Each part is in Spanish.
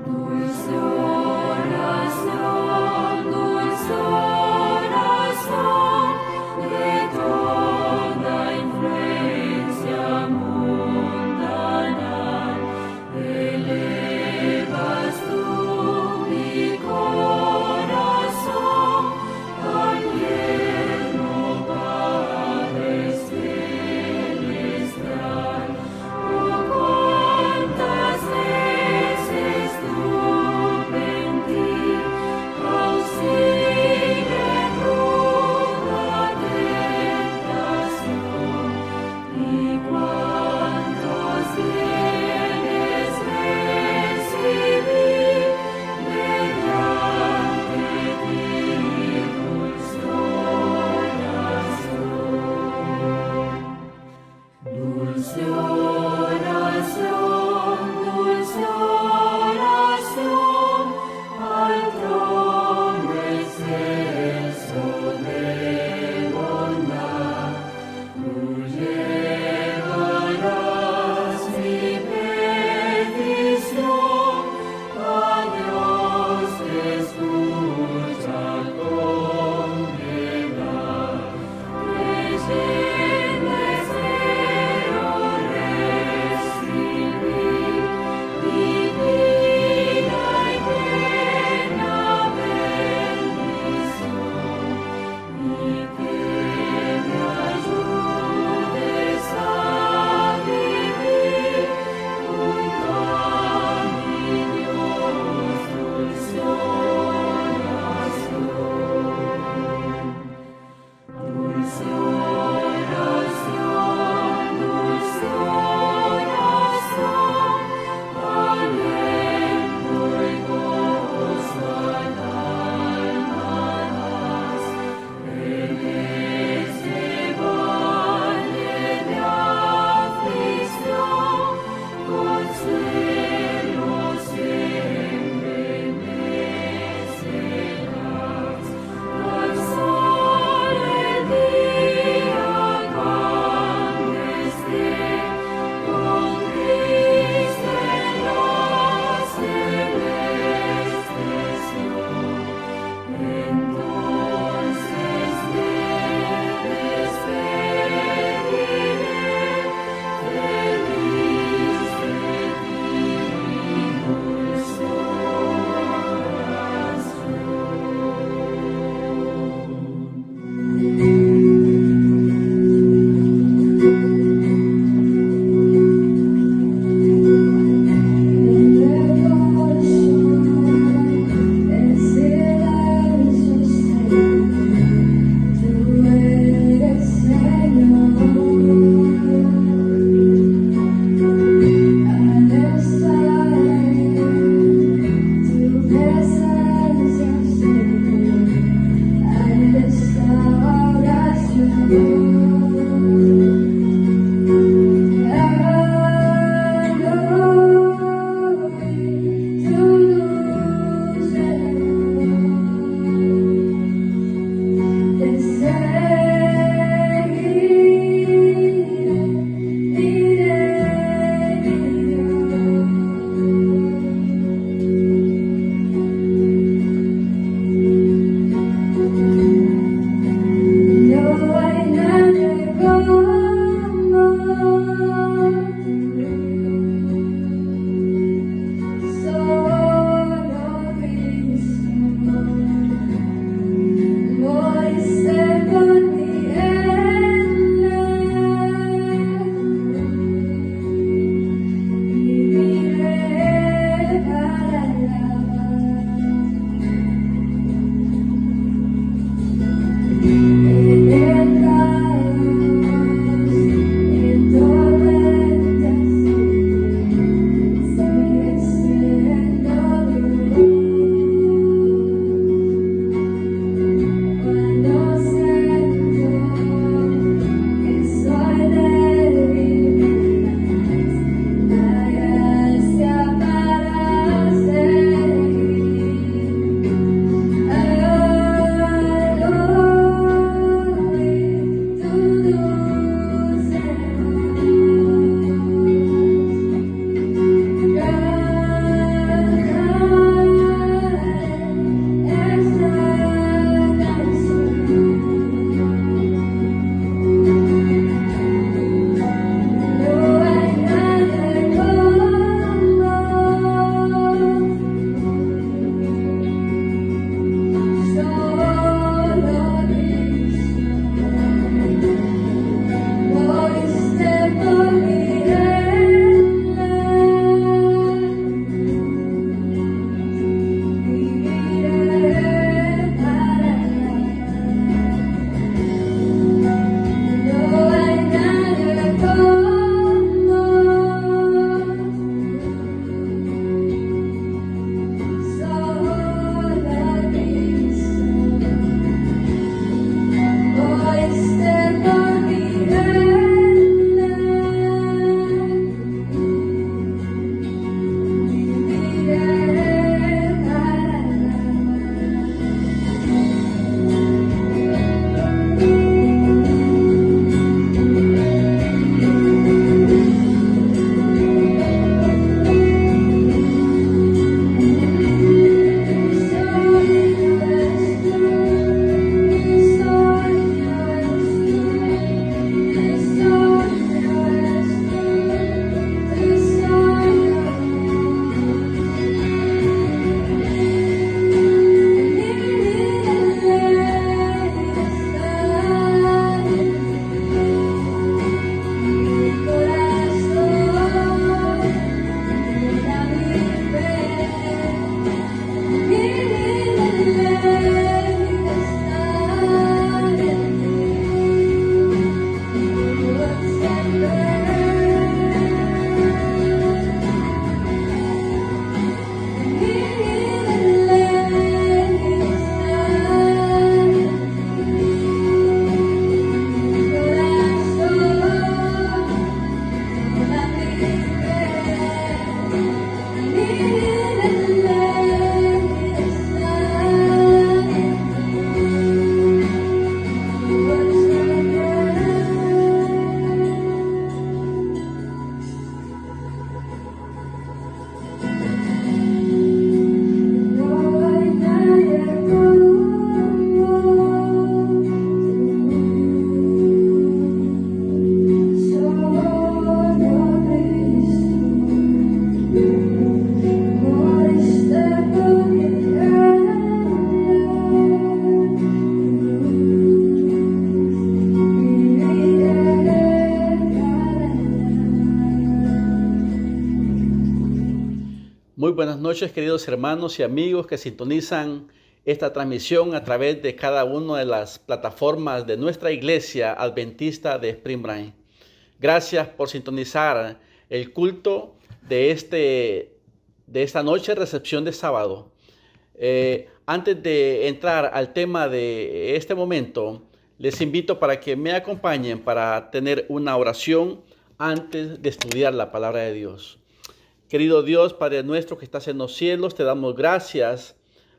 Dulce oración de toda influencia mundana, elevas tu buenas noches, queridos hermanos y amigos que sintonizan esta transmisión a través de cada una de las plataformas de nuestra iglesia adventista de Spring Branch. Gracias por sintonizar el culto de esta noche, recepción de sábado. Antes de entrar al tema de este momento, les invito para que me acompañen para tener una oración antes de estudiar la palabra de Dios. Querido Dios, Padre nuestro que estás en los cielos, te damos gracias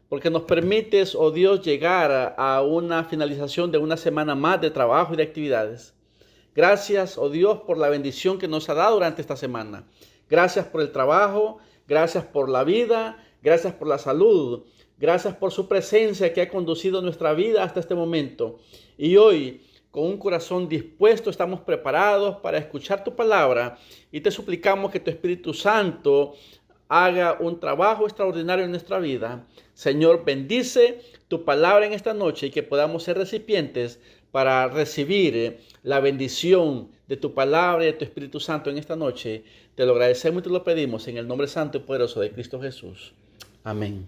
porque nos permites, oh Dios, llegar a una finalización de una semana más de trabajo y de actividades. Gracias, oh Dios, por la bendición que nos ha dado durante esta semana. Gracias por el trabajo, gracias por la vida, gracias por la salud, gracias por su presencia que ha conducido nuestra vida hasta este momento. Y hoy, con un corazón dispuesto, estamos preparados para escuchar tu palabra y te suplicamos que tu Espíritu Santo haga un trabajo extraordinario en nuestra vida. Señor, bendice tu palabra en esta noche y que podamos ser recipientes para recibir la bendición de tu palabra y de tu Espíritu Santo en esta noche. Te lo agradecemos y te lo pedimos en el nombre santo y poderoso de Cristo Jesús. Amén.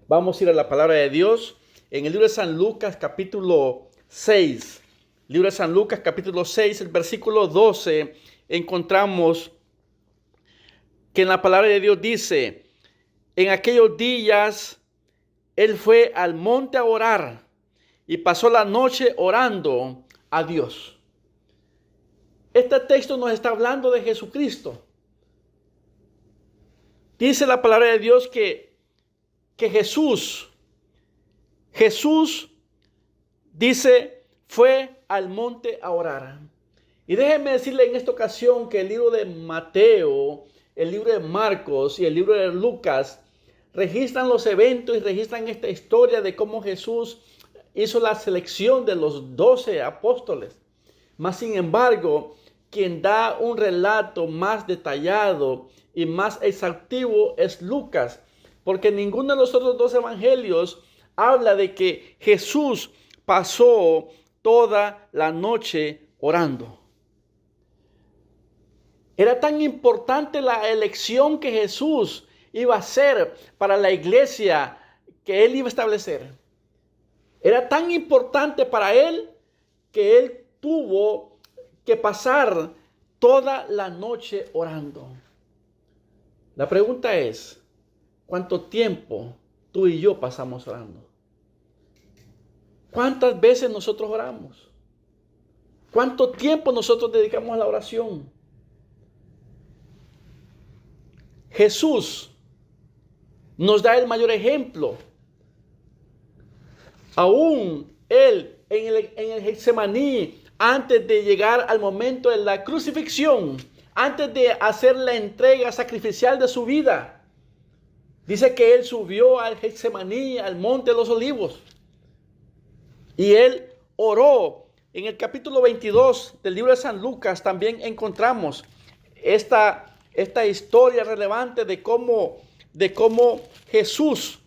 Vamos a ir a la palabra de Dios en el libro de San Lucas, capítulo 6. Libro de San Lucas, capítulo 6, el versículo 12, encontramos que en la palabra de Dios dice: en aquellos días él fue al monte a orar y pasó la noche orando a Dios. Este texto nos está hablando de Jesucristo. Dice la palabra de Dios que Jesús dice, fue al monte a orar. Y déjenme decirle en esta ocasión que el libro de Mateo, el libro de Marcos y el libro de Lucas registran los eventos y registran esta historia de cómo Jesús hizo la selección de los 12 apóstoles. Mas sin embargo, quien da un relato más detallado y más exhaustivo es Lucas, porque ninguno de los otros dos evangelios habla de que Jesús pasó toda la noche orando. Era tan importante la elección que Jesús iba a hacer para la iglesia que él iba a establecer. Era tan importante para él que él tuvo que pasar toda la noche orando. La pregunta es, ¿cuánto tiempo tú y yo pasamos orando? ¿Cuántas veces nosotros oramos? ¿Cuánto tiempo nosotros dedicamos a la oración? Jesús nos da el mayor ejemplo. Aún él en el Getsemaní, antes de llegar al momento de la crucifixión, antes de hacer la entrega sacrificial de su vida, dice que él subió al Getsemaní, al monte de los olivos. Y él oró. En el capítulo 22 del libro de San Lucas también encontramos esta historia relevante de cómo Jesús,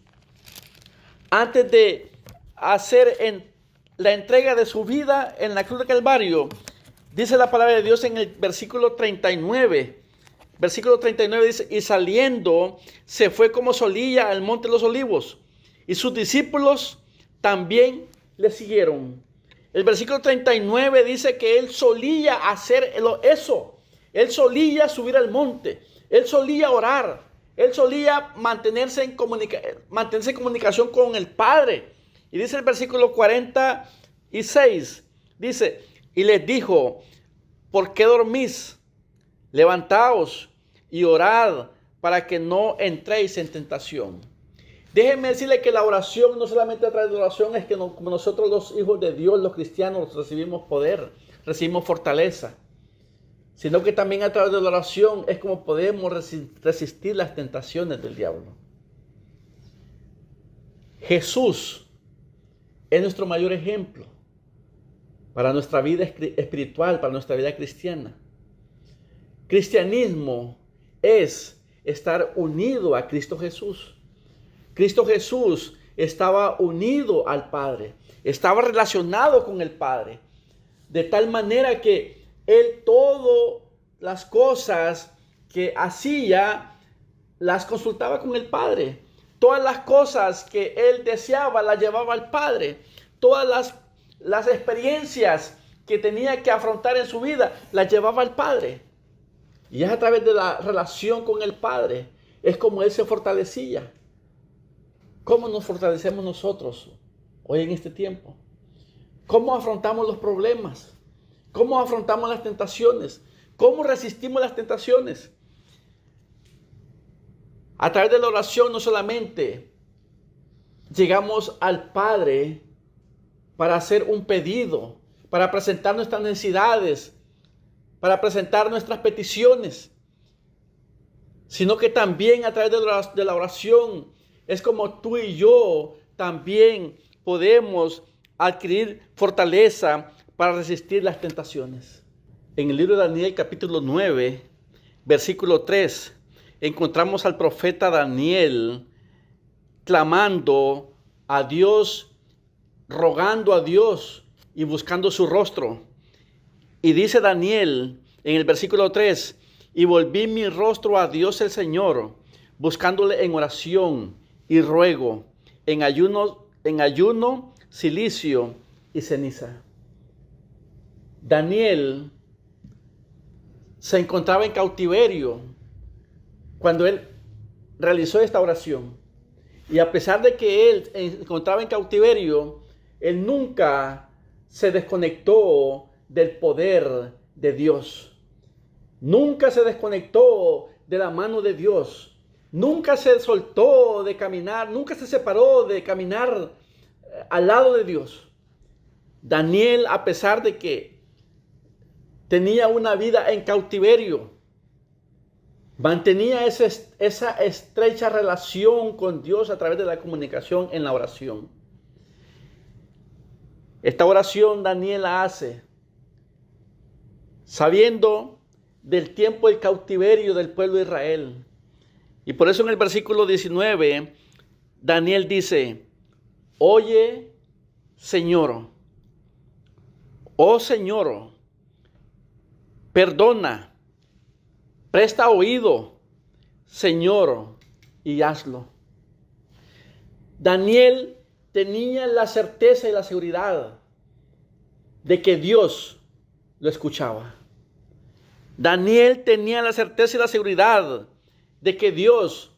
antes de hacer la entrega de su vida en la cruz de Calvario, dice la palabra de Dios en el versículo 39. Versículo 39 dice: y saliendo se fue como solía al monte de los olivos, y sus discípulos también le siguieron. El versículo 39 dice que él solía hacer eso. Él solía subir al monte. Él solía orar. Él solía mantenerse en comunicación con el Padre. Y dice el versículo 46. Dice, y les dijo: ¿por qué dormís? Levantaos y orad para que no entréis en tentación. Déjenme decirle que la oración, no solamente a través de la oración, es que como nosotros los hijos de Dios, los cristianos, recibimos poder, recibimos fortaleza, sino que también a través de la oración es como podemos resistir las tentaciones del diablo. Jesús es nuestro mayor ejemplo para nuestra vida espiritual, para nuestra vida cristiana. Cristianismo es estar unido a Cristo Jesús. Cristo Jesús estaba unido al Padre, estaba relacionado con el Padre, de tal manera que Él todas las cosas que hacía las consultaba con el Padre. Todas las cosas que él deseaba las llevaba al Padre. Todas las experiencias que tenía que afrontar en su vida las llevaba al Padre. Y es a través de la relación con el Padre, es como él se fortalecía. ¿Cómo nos fortalecemos nosotros hoy en este tiempo? ¿Cómo afrontamos los problemas? ¿Cómo afrontamos las tentaciones? ¿Cómo resistimos las tentaciones? A través de la oración no solamente llegamos al Padre para hacer un pedido, para presentar nuestras necesidades, para presentar nuestras peticiones, sino que también a través de la oración es como tú y yo también podemos adquirir fortaleza para resistir las tentaciones. En el libro de Daniel capítulo 9, versículo 3, encontramos al profeta Daniel clamando a Dios, rogando a Dios y buscando su rostro. Y dice Daniel en el versículo 3, y volví mi rostro a Dios el Señor, buscándole en oración y ruego, en ayuno, cilicio y ceniza. Daniel se encontraba en cautiverio cuando él realizó esta oración. Y a pesar de que él se encontraba en cautiverio, él nunca se desconectó del poder de Dios. Nunca se desconectó de la mano de Dios. Nunca se soltó de caminar, nunca se separó de caminar al lado de Dios. Daniel, a pesar de que tenía una vida en cautiverio, mantenía esa estrecha relación con Dios a través de la comunicación en la oración. Esta oración Daniel la hace sabiendo del tiempo del cautiverio del pueblo de Israel. Y por eso en el versículo 19, Daniel dice, oye, Señor, oh Señor, perdona, presta oído, Señor, y hazlo. Daniel tenía la certeza y la seguridad de que Dios lo escuchaba. Daniel tenía la certeza y la seguridad de que Dios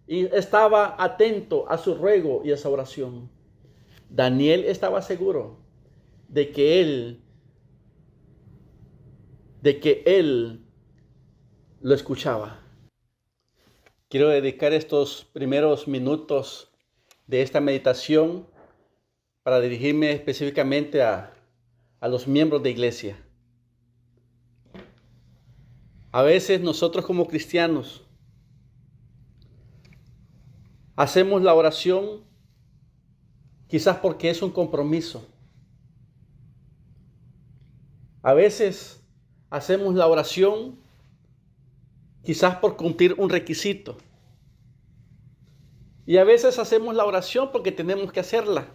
estaba atento a su ruego y a su oración. Daniel estaba seguro de que él lo escuchaba. Quiero dedicar estos primeros minutos de esta meditación para dirigirme específicamente a los miembros de iglesia. A veces nosotros como cristianos hacemos la oración quizás porque es un compromiso. A veces hacemos la oración quizás por cumplir un requisito. Y a veces hacemos la oración porque tenemos que hacerla.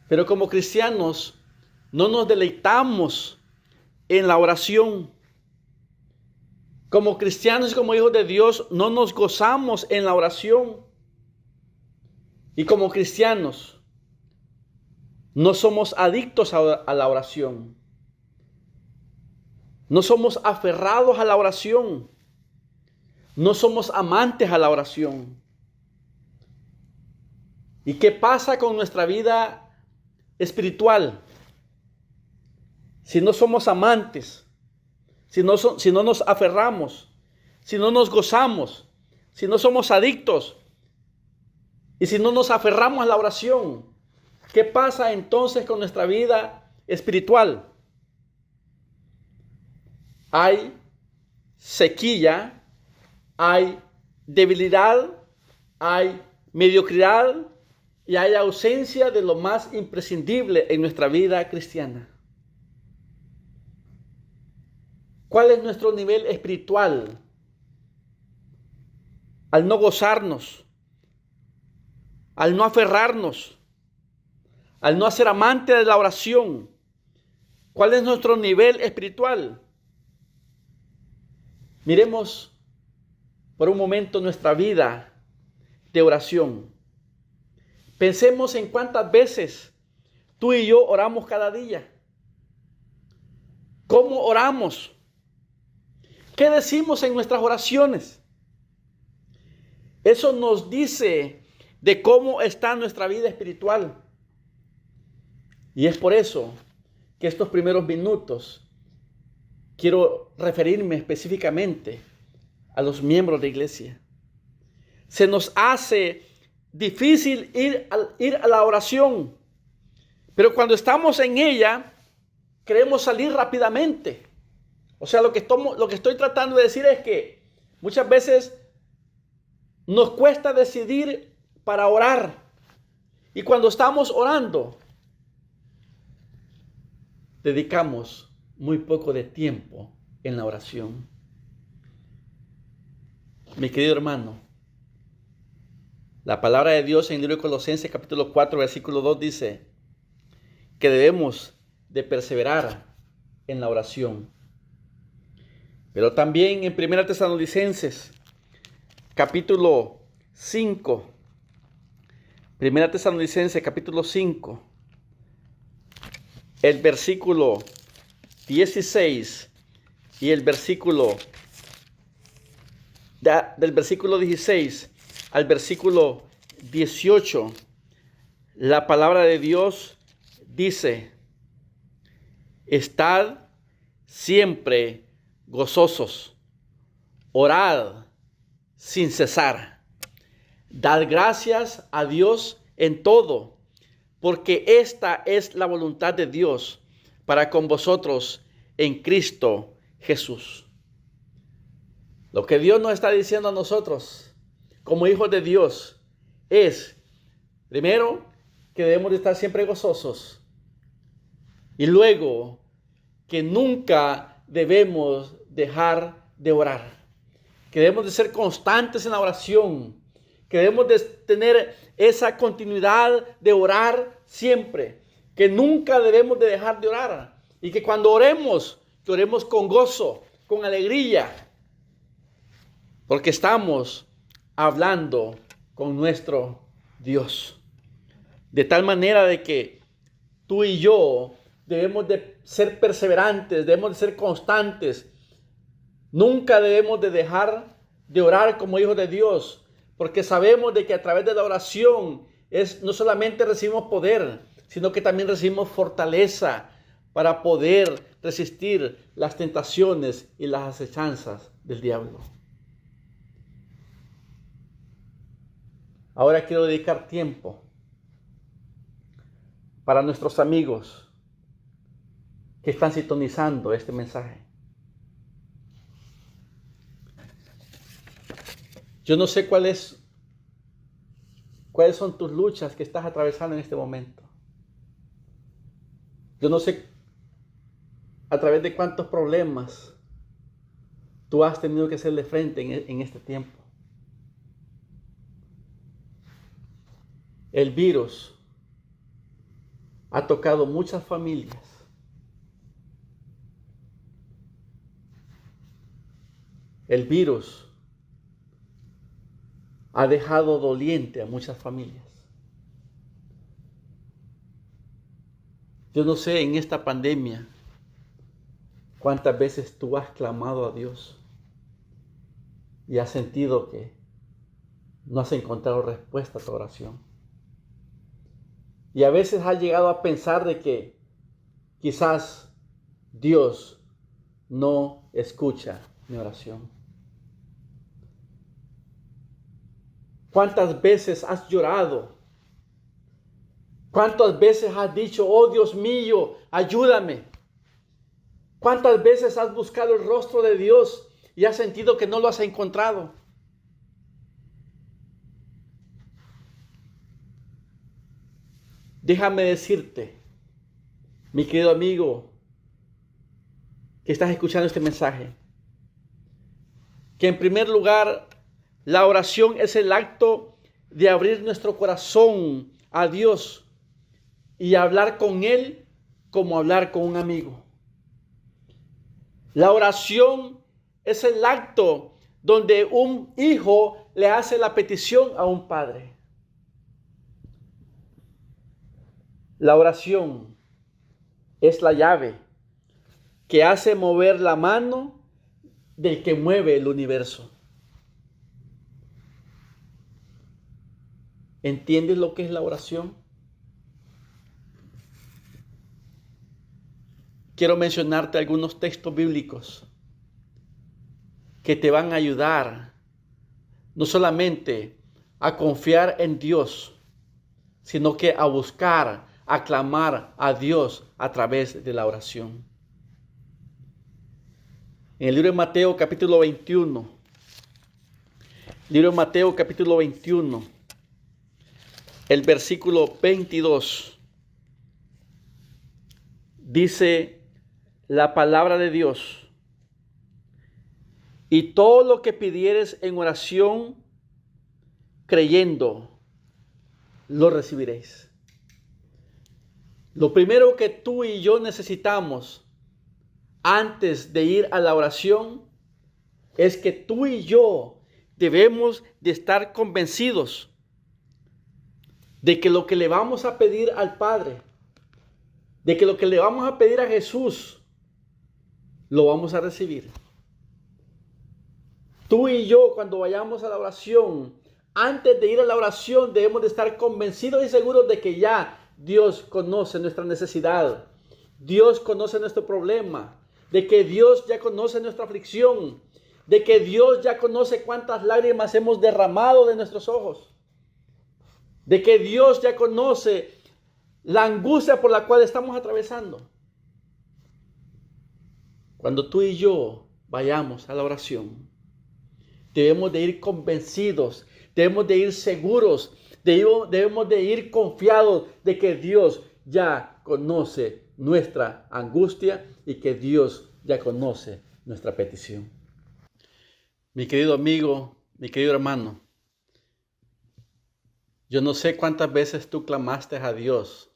Pero como cristianos no nos deleitamos en la oración. Como cristianos y como hijos de Dios no nos gozamos en la oración. Y como cristianos no somos adictos a la oración. No somos aferrados a la oración. No somos amantes a la oración. ¿Y qué pasa con nuestra vida espiritual? Si no somos amantes, si no nos aferramos, si no nos gozamos, si no somos adictos y si no nos aferramos a la oración, ¿qué pasa entonces con nuestra vida espiritual? Hay sequía, hay debilidad, hay mediocridad y hay ausencia de lo más imprescindible en nuestra vida cristiana. ¿Cuál es nuestro nivel espiritual? Al no gozarnos, al no aferrarnos, al no ser amante de la oración. ¿Cuál es nuestro nivel espiritual? Miremos por un momento nuestra vida de oración. Pensemos en cuántas veces tú y yo oramos cada día. ¿Cómo oramos? ¿Qué decimos en nuestras oraciones? Eso nos dice de cómo está nuestra vida espiritual. Y es por eso que estos primeros minutos quiero referirme específicamente a los miembros de iglesia. Se nos hace difícil ir a la oración, pero cuando estamos en ella, queremos salir rápidamente. O sea, lo que estoy tratando de decir es que muchas veces nos cuesta decidir para orar. Y cuando estamos orando, dedicamos muy poco de tiempo en la oración. Mi querido hermano, la palabra de Dios en el libro de Colosenses capítulo 4 versículo 2 dice que debemos de perseverar en la oración. Pero también en 1 Tesalonicenses capítulo 5, 1 Tesalonicenses capítulo 5, el versículo 16 y el versículo del versículo 16 al versículo 18, la palabra de Dios dice: estad siempre gozosos, orad sin cesar, dad gracias a Dios en todo, porque esta es la voluntad de Dios para con vosotros en Cristo Jesús. Lo que Dios nos está diciendo a nosotros como hijos de Dios es, primero, que debemos de estar siempre gozosos, y luego que nunca debemos dejar de orar, que debemos de ser constantes en la oración, que debemos de tener esa continuidad de orar siempre, que nunca debemos de dejar de orar, y que cuando oremos, que oremos con gozo, con alegría, porque estamos hablando con nuestro Dios. De tal manera de que tú y yo debemos de ser perseverantes, debemos de ser constantes. Nunca debemos de dejar de orar como hijos de Dios, porque sabemos de que a través de la oración no solamente recibimos poder, sino que también recibimos fortaleza para poder resistir las tentaciones y las acechanzas del diablo. Ahora quiero dedicar tiempo para nuestros amigos que están sintonizando este mensaje. Yo no sé cuáles son tus luchas que estás atravesando en este momento. Yo no sé a través de cuántos problemas tú has tenido que hacerle frente en este tiempo. El virus ha tocado muchas familias. El virus ha dejado doliente a muchas familias. Yo no sé en esta pandemia cuántas veces tú has clamado a Dios y has sentido que no has encontrado respuesta a tu oración. Y a veces has llegado a pensar de que quizás Dios no escucha mi oración. ¿Cuántas veces has llorado? ¿Cuántas veces has dicho, oh Dios mío, ayúdame? ¿Cuántas veces has buscado el rostro de Dios y has sentido que no lo has encontrado? Déjame decirte, mi querido amigo, que estás escuchando este mensaje, que en primer lugar, la oración es el acto de abrir nuestro corazón a Dios y hablar con Él como hablar con un amigo. La oración es el acto donde un hijo le hace la petición a un padre. La oración es la llave que hace mover la mano del que mueve el universo. ¿Entiendes lo que es la oración? Quiero mencionarte algunos textos bíblicos que te van a ayudar no solamente a confiar en Dios, sino que a buscar, a clamar a Dios a través de la oración. En el libro de Mateo capítulo 21, libro de Mateo capítulo 21, el versículo 22, dice la palabra de Dios: y todo lo que pidieres en oración, creyendo, lo recibiréis. Lo primero que tú y yo necesitamos antes de ir a la oración es que tú y yo debemos de estar convencidos de que lo que le vamos a pedir al Padre, de que lo que le vamos a pedir a Jesús, lo vamos a recibir. Tú y yo, cuando vayamos a la oración, antes de ir a la oración, debemos de estar convencidos y seguros de que ya Dios conoce nuestra necesidad. Dios conoce nuestro problema. De que Dios ya conoce nuestra aflicción. De que Dios ya conoce cuántas lágrimas hemos derramado de nuestros ojos. De que Dios ya conoce la angustia por la cual estamos atravesando. Cuando tú y yo vayamos a la oración, debemos de ir convencidos, debemos de ir seguros, debemos de ir confiados de que Dios ya conoce nuestra angustia y que Dios ya conoce nuestra petición. Mi querido amigo, mi querido hermano, yo no sé cuántas veces tú clamaste a Dios,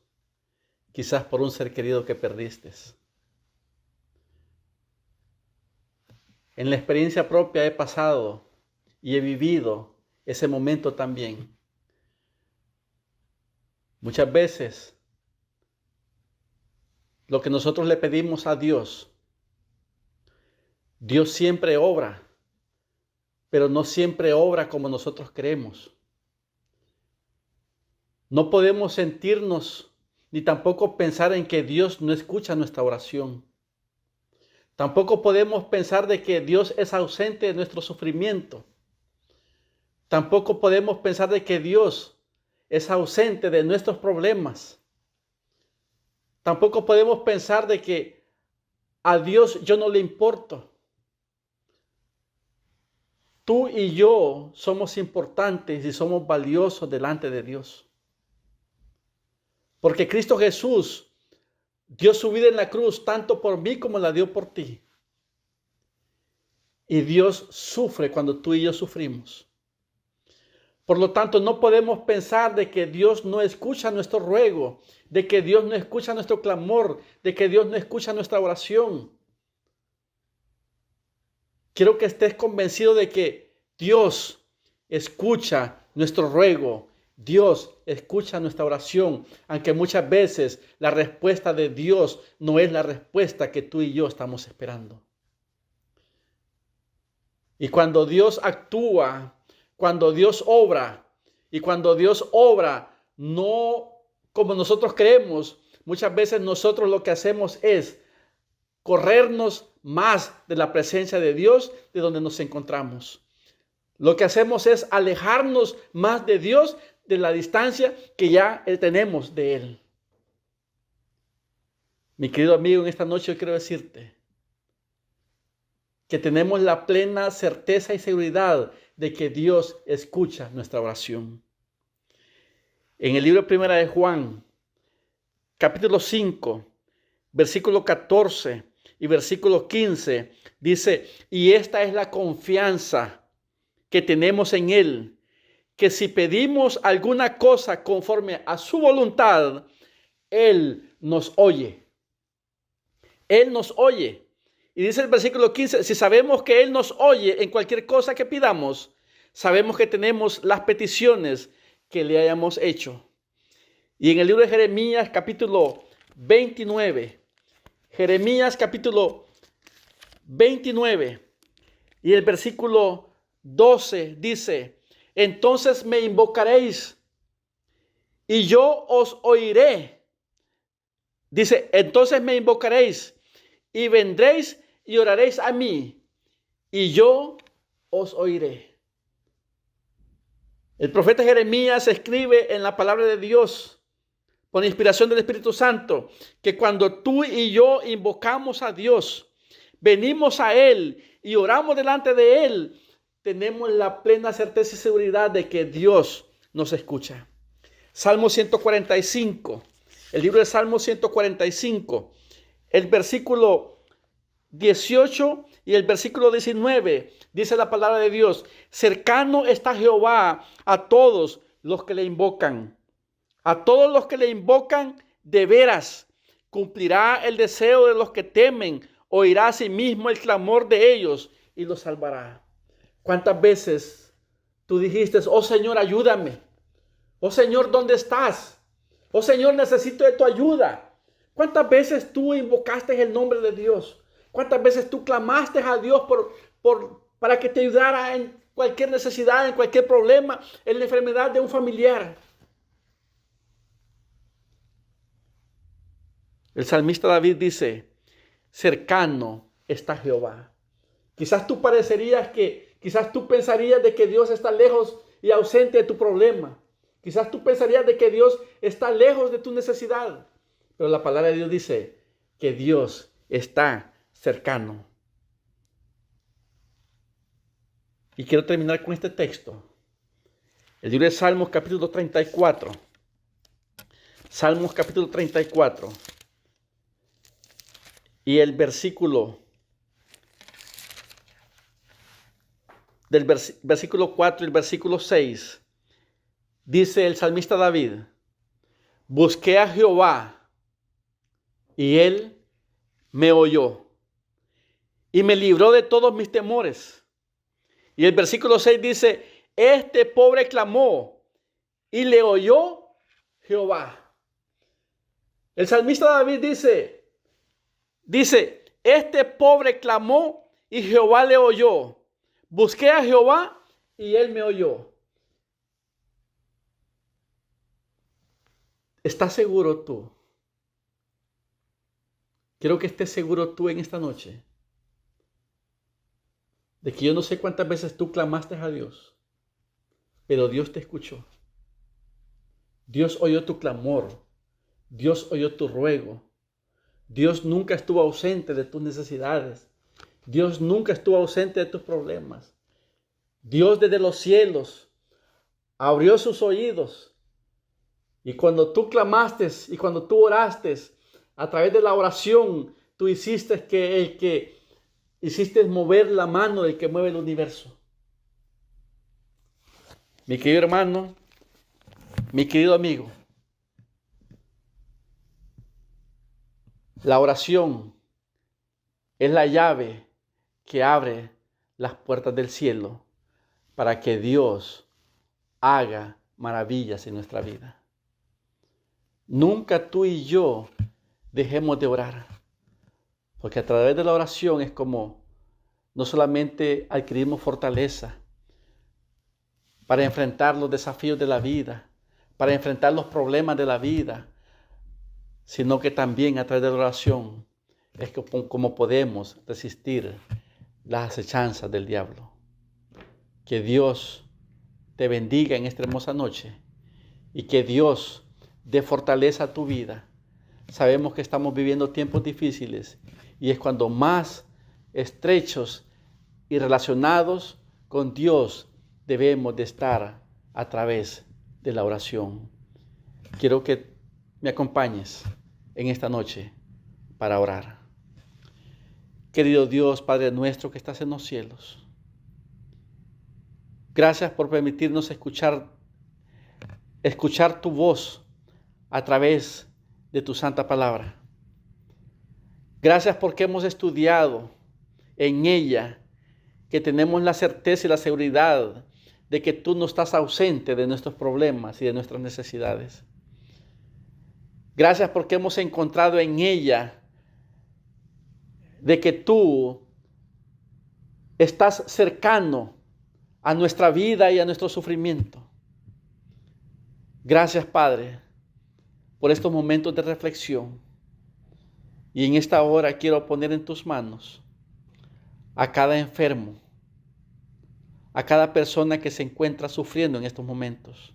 quizás por un ser querido que perdiste. En la experiencia propia he pasado y he vivido ese momento también. Muchas veces lo que nosotros le pedimos a Dios, Dios siempre obra, pero no siempre obra como nosotros creemos. No podemos sentirnos ni tampoco pensar en que Dios no escucha nuestra oración. Tampoco podemos pensar de que Dios es ausente de nuestro sufrimiento. Tampoco podemos pensar de que Dios es ausente de nuestros problemas. Tampoco podemos pensar de que a Dios yo no le importo. Tú y yo somos importantes y somos valiosos delante de Dios. Porque Cristo Jesús dio su vida en la cruz tanto por mí como la dio por ti. Y Dios sufre cuando tú y yo sufrimos. Por lo tanto, no podemos pensar de que Dios no escucha nuestro ruego, de que Dios no escucha nuestro clamor, de que Dios no escucha nuestra oración. Quiero que estés convencido de que Dios escucha nuestro ruego. Dios escucha nuestra oración, aunque muchas veces la respuesta de Dios no es la respuesta que tú y yo estamos esperando. Y cuando Dios actúa, cuando Dios obra, y cuando Dios obra no como nosotros creemos, muchas veces nosotros lo que hacemos es corrernos más de la presencia de Dios de donde nos encontramos. Lo que hacemos es alejarnos más de Dios de la distancia que ya tenemos de Él. Mi querido amigo, en esta noche yo quiero decirte que tenemos la plena certeza y seguridad de que Dios escucha nuestra oración. En el libro Primera de Juan, capítulo 5, versículo 14 y versículo 15, dice: y esta es la confianza que tenemos en Él, que si pedimos alguna cosa conforme a su voluntad, Él nos oye. Él nos oye. Y dice el versículo 15, si sabemos que Él nos oye en cualquier cosa que pidamos, sabemos que tenemos las peticiones que le hayamos hecho. Y en el libro de Jeremías capítulo 29, Jeremías capítulo 29 y el versículo 12 dice, entonces me invocaréis y yo os oiré. Dice, entonces me invocaréis y vendréis y oraréis a mí y yo os oiré. El profeta Jeremías escribe en la palabra de Dios por inspiración del Espíritu Santo que cuando tú y yo invocamos a Dios, venimos a Él y oramos delante de Él, tenemos la plena certeza y seguridad de que Dios nos escucha. Salmo 145, el libro de Salmo 145, el versículo 18 y el versículo 19, dice la palabra de Dios, cercano está Jehová a todos los que le invocan. A todos los que le invocan de veras, cumplirá el deseo de los que temen, oirá a sí mismo el clamor de ellos y los salvará. ¿Cuántas veces tú dijiste, oh Señor, ayúdame? Oh Señor, ¿dónde estás? Oh Señor, necesito de tu ayuda. ¿Cuántas veces tú invocaste el nombre de Dios? ¿Cuántas veces tú clamaste a Dios para que te ayudara en cualquier necesidad, en cualquier problema, en la enfermedad de un familiar? El salmista David dice, cercano está Jehová. Quizás tú pensarías de que Dios está lejos y ausente de tu problema. Quizás tú pensarías de que Dios está lejos de tu necesidad. Pero la palabra de Dios dice que Dios está cercano. Y quiero terminar con este texto. El libro de Salmos capítulo 34. Salmos capítulo 34. Y el versículo del versículo 4 y el versículo 6, dice el salmista David, busqué a Jehová y él me oyó y me libró de todos mis temores. Y el versículo 6 dice, este pobre clamó y le oyó Jehová. El salmista David dice, este pobre clamó y Jehová le oyó. Busqué a Jehová y él me oyó. ¿Estás seguro tú? Quiero que estés seguro tú en esta noche de que yo no sé cuántas veces tú clamaste a Dios, pero Dios te escuchó. Dios oyó tu clamor. Dios oyó tu ruego. Dios nunca estuvo ausente de tus necesidades. Dios nunca estuvo ausente de tus problemas. Dios desde los cielos abrió sus oídos. Y cuando tú clamaste y cuando tú oraste, a través de la oración, tú hiciste mover la mano del que mueve el universo. Mi querido hermano, mi querido amigo, la oración es la llave que abre las puertas del cielo para que Dios haga maravillas en nuestra vida. Nunca tú y yo dejemos de orar, porque a través de la oración es como no solamente adquirimos fortaleza para enfrentar los desafíos de la vida, para enfrentar los problemas de la vida, sino que también a través de la oración es como podemos resistir las acechanzas del diablo. Que Dios te bendiga en esta hermosa noche y que Dios dé fortaleza a tu vida. Sabemos que estamos viviendo tiempos difíciles y es cuando más estrechos y relacionados con Dios debemos de estar a través de la oración. Quiero que me acompañes en esta noche para orar. Querido Dios, Padre nuestro que estás en los cielos, gracias por permitirnos escuchar tu voz a través de tu santa palabra. Gracias porque hemos estudiado en ella que tenemos la certeza y la seguridad de que tú no estás ausente de nuestros problemas y de nuestras necesidades. Gracias porque hemos encontrado en ella de que tú estás cercano a nuestra vida y a nuestro sufrimiento. Gracias, Padre, por estos momentos de reflexión. Y en esta hora quiero poner en tus manos a cada enfermo, a cada persona que se encuentra sufriendo en estos momentos,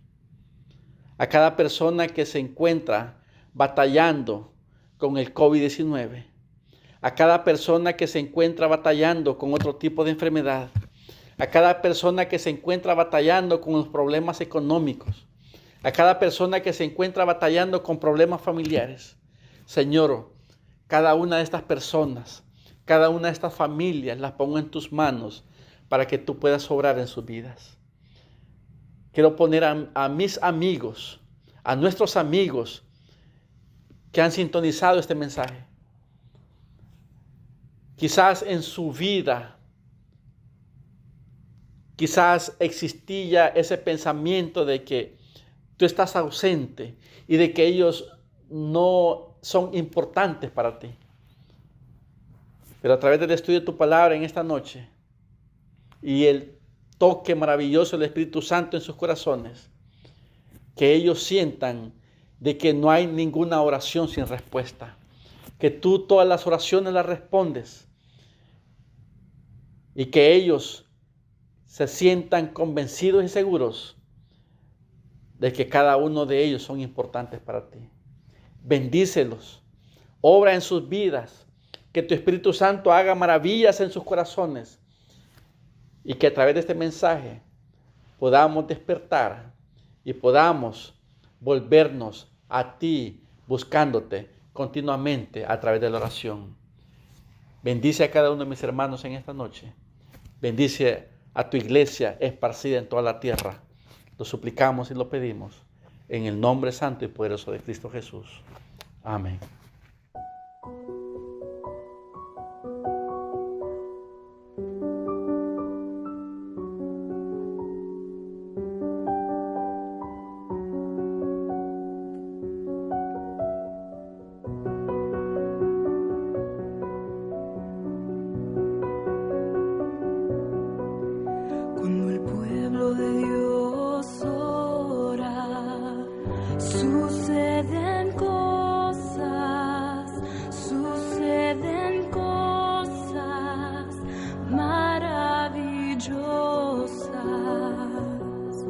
a cada persona que se encuentra batallando con el COVID-19, a cada persona que se encuentra batallando con otro tipo de enfermedad, a cada persona que se encuentra batallando con los problemas económicos, a cada persona que se encuentra batallando con problemas familiares. Señor, cada una de estas personas, cada una de estas familias las pongo en tus manos para que tú puedas obrar en sus vidas. Quiero poner a mis amigos, a nuestros amigos que han sintonizado este mensaje. Quizás en su vida, quizás existía ese pensamiento de que tú estás ausente y de que ellos no son importantes para ti. Pero a través del estudio de tu palabra en esta noche y el toque maravilloso del Espíritu Santo en sus corazones, que ellos sientan de que no hay ninguna oración sin respuesta, que tú todas las oraciones las respondes y que ellos se sientan convencidos y seguros de que cada uno de ellos son importantes para ti. Bendícelos, obra en sus vidas, que tu Espíritu Santo haga maravillas en sus corazones y que a través de este mensaje podamos despertar y podamos volvernos a ti buscándote continuamente a través de la oración. Bendice a cada uno de mis hermanos en esta noche. Bendice a tu iglesia esparcida en toda la tierra. Lo suplicamos y lo pedimos en el nombre santo y poderoso de Cristo Jesús. Amén. Cuando el pueblo de Dios ora, suceden cosas maravillosas.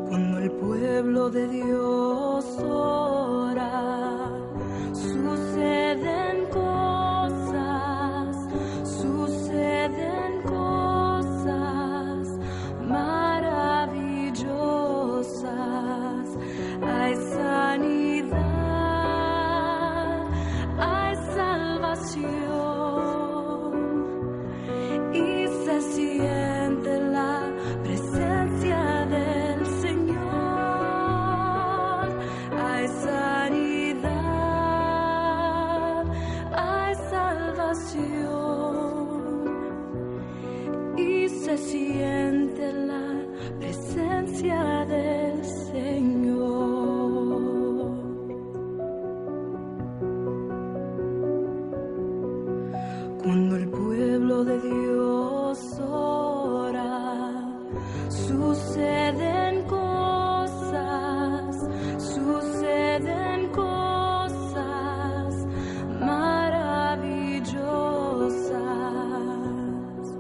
Cuando el pueblo de Dios ora, suceden cosas maravillosas. Hay sanidad, hay salvación y se siente la presencia del Señor. Hay sanidad, hay salvación y se siente la presencia del Señor. Cuando el pueblo de Dios ora, suceden cosas maravillosas.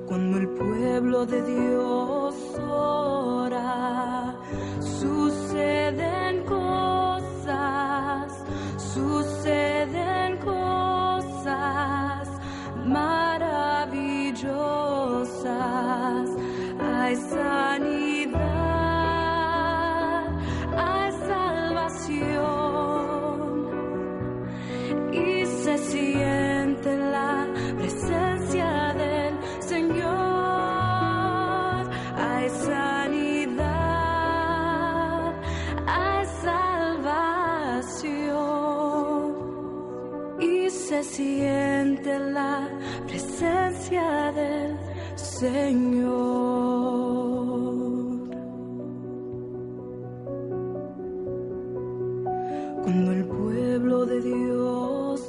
Cuando el pueblo de Dios ora, suceden cosas maravillosas. Hay sanidad, hay salvación y se siente la presencia del Señor. Hay sanidad, hay salvación y se siente la presencia del Señor. Cuando el pueblo de Dios